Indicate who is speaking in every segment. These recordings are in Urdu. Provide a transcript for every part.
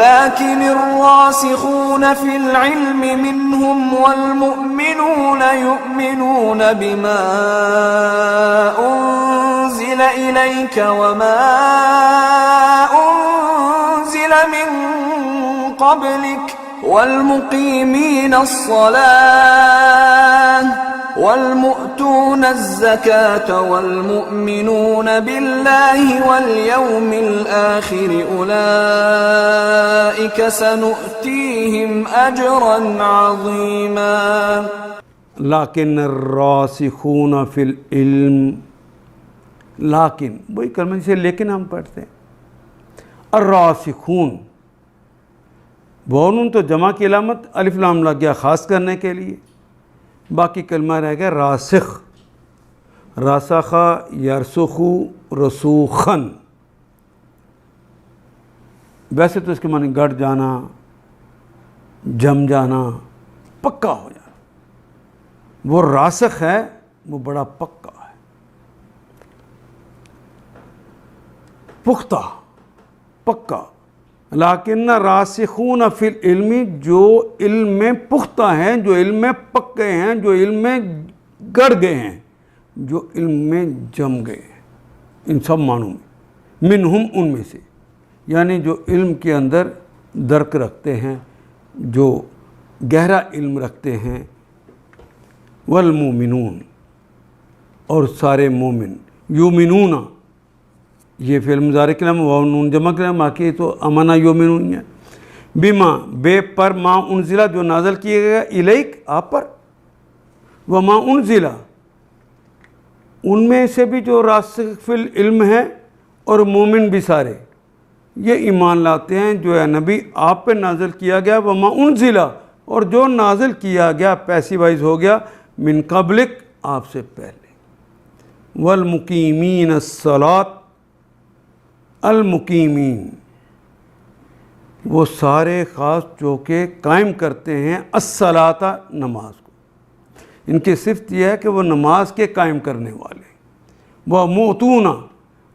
Speaker 1: لكن الراسخون في العلم منهم والمؤمنون يؤمنون بما أنزل إليك وما أنزل من قبلك والمقيمين الصلاة والمؤتون الزكاة والمؤمنون بالله واليوم الآخر أولئك سنؤتيهم أجرا عظيما.
Speaker 2: لیکن الراسخون فی العلم، لیکن وہی کلمہ جسے لیکن ہم پڑھتے ہیں. الراسخون، بونون تو جمع کی علامت الف لام لگ گیا خاص کرنے کے لیے، باقی کلمہ رہ گیا راسخ. راسخ یرسخو رسوخن، ویسے تو اس کے معنی گڑ جانا، جم جانا، پکا ہو جانا. وہ راسخ ہے وہ بڑا پکا ہے، پختہ پکا. لیکن راسخون فی العلم، جو علم میں پختہ ہیں، جو علم میں پکے ہیں، جو علم میں گڑ گئے ہیں، جو علم میں جم گئے ہیں، ان سب معنوں میں. منہم، ان میں سے، یعنی جو علم کے اندر درک رکھتے ہیں، جو گہرا علم رکھتے ہیں. والمومنون، اور سارے مومن. یومنون، یہ فعل مضارع کے نام واو نون جمع کے نام، باقی تو امنا یومنون ہے. بما، بے پر، ما انزلہ، جو نازل کیا گیا، الیک، آپ پر. وما انزلہ، ان میں سے بھی جو راسخ فی العلم ہے اور مومن بھی سارے یہ ایمان لاتے ہیں جو اے نبی آپ پہ نازل کیا گیا. وما انزلہ، اور جو نازل کیا گیا پیسیو وائز ہو گیا، من قبلک، آپ سے پہلے. والمقیمین الصلاۃ، المقیمین، وہ سارے خاص جو کہ قائم کرتے ہیں الصلاۃ، نماز کو. ان کی صفت یہ ہے کہ وہ نماز کے قائم کرنے والے. وہ مؤتون،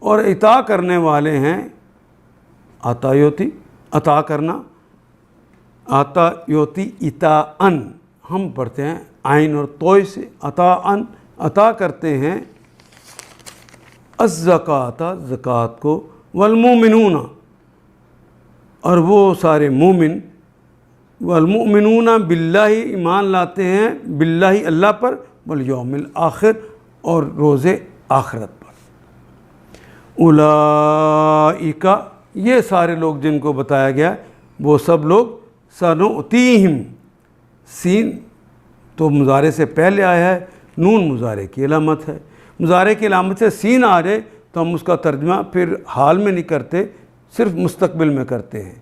Speaker 2: اور عطا کرنے والے ہیں. عطا یوتی، عطا کرنا، عطا یوتی عطاءً، ہم پڑھتے ہیں عین اور توئے سے. عطاءً، عطا کرتے ہیں. الزکوٰۃ، زکوٰۃ کو. والمؤمنون، اور وہ سارے مومن. والمؤمنون باللہ، ایمان لاتے ہیں باللہ، اللہ پر. والیوم الآخر، اور روز آخرت پر. اولئک، یہ سارے لوگ جن کو بتایا گیا وہ سب لوگ. سنؤتیہم، سین تو مضارع سے پہلے آیا ہے، نون مضارع کی علامت ہے. مضارع کی علامت سے سین آ جائے تو ہم اس کا ترجمہ پھر حال میں نہیں کرتے، صرف مستقبل میں کرتے ہیں.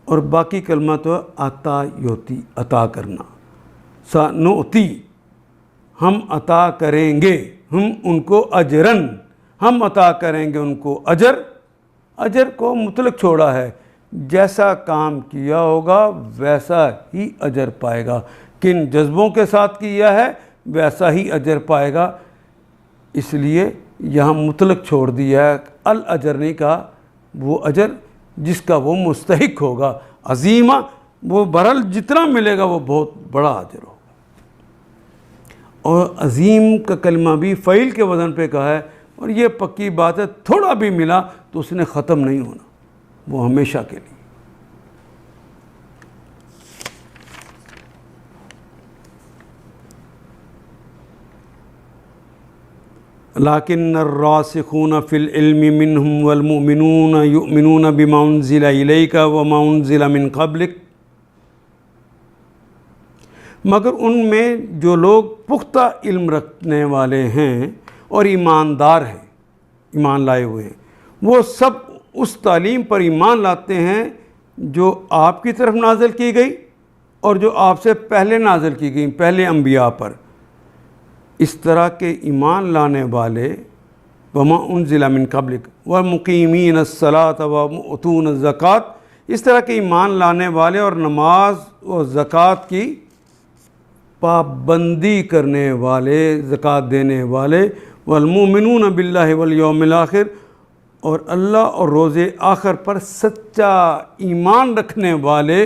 Speaker 2: اور باقی کلمہ تو عطا یوتی، عطا کرنا. سنؤتی، ہم عطا کریں گے، ہم ان کو اجرن، ہم عطا کریں گے ان کو اجر. اجر کو مطلق چھوڑا ہے، جیسا کام کیا ہوگا ویسا ہی اجر پائے گا. کن جذبوں کے ساتھ کیا ہے ویسا ہی اجر پائے گا. اس لیے یہاں مطلق چھوڑ دیا ہے، الاجر نہیں کہا. وہ اجر جس کا وہ مستحق ہوگا، عظیمہ، وہ برل جتنا ملے گا وہ بہت بڑا اجر ہوگا. اور عظیم کا کلمہ بھی فعیل کے وزن پہ کہا ہے، اور یہ پکی بات ہے، تھوڑا بھی ملا تو اس نے ختم نہیں ہونا، وہ ہمیشہ کے لیے. لیکن الراسخون فی العلم منہم والمؤمنون یؤمنون بما انزل الیک وما انزل من قبلک، مگر ان میں جو لوگ پختہ علم رکھنے والے ہیں اور ایماندار ہیں، ایمان لائے ہوئے ہیں، وہ سب اس تعلیم پر ایمان لاتے ہیں جو آپ کی طرف نازل کی گئی اور جو آپ سے پہلے نازل کی گئی، پہلے انبیاء پر. اس طرح کے ایمان لانے والے وما انزل من قبلک والمقیمین الصلاۃ ومؤتون الزکاۃ، اس طرح کے ایمان لانے والے اور نماز و زکوٰۃ کی پابندی کرنے والے، زکوٰۃ دینے والے. والمؤمنون باللہ والیوم الآخر، اور اللہ اور روز آخر پر سچا ایمان رکھنے والے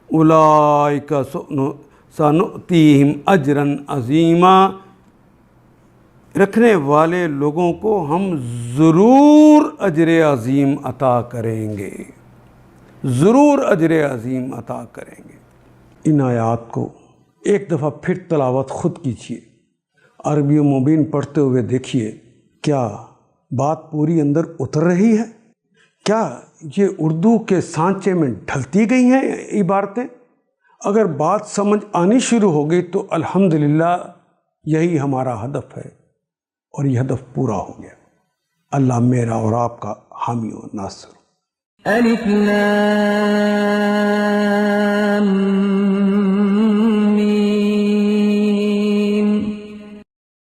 Speaker 2: اولئک سنؤتیہم اجرا عظیما، رکھنے والے لوگوں کو ہم ضرور اجر عظیم عطا کریں گے، ضرور اجر عظیم عطا کریں گے۔ ان آیات کو ایک دفعہ پھر تلاوت خود کیجیے، عربی و مبین پڑھتے ہوئے دیکھیے کیا بات پوری اندر اتر رہی ہے، کیا یہ اردو کے سانچے میں ڈھلتی گئی ہیں عبارتیں۔ اگر بات سمجھ آنی شروع ہو گئی تو الحمدللہ یہی ہمارا ہدف ہے، اور یہ ہدف پورا ہو گیا۔ اللہ میرا اور آپ کا حامی و ناصر۔
Speaker 3: الف لام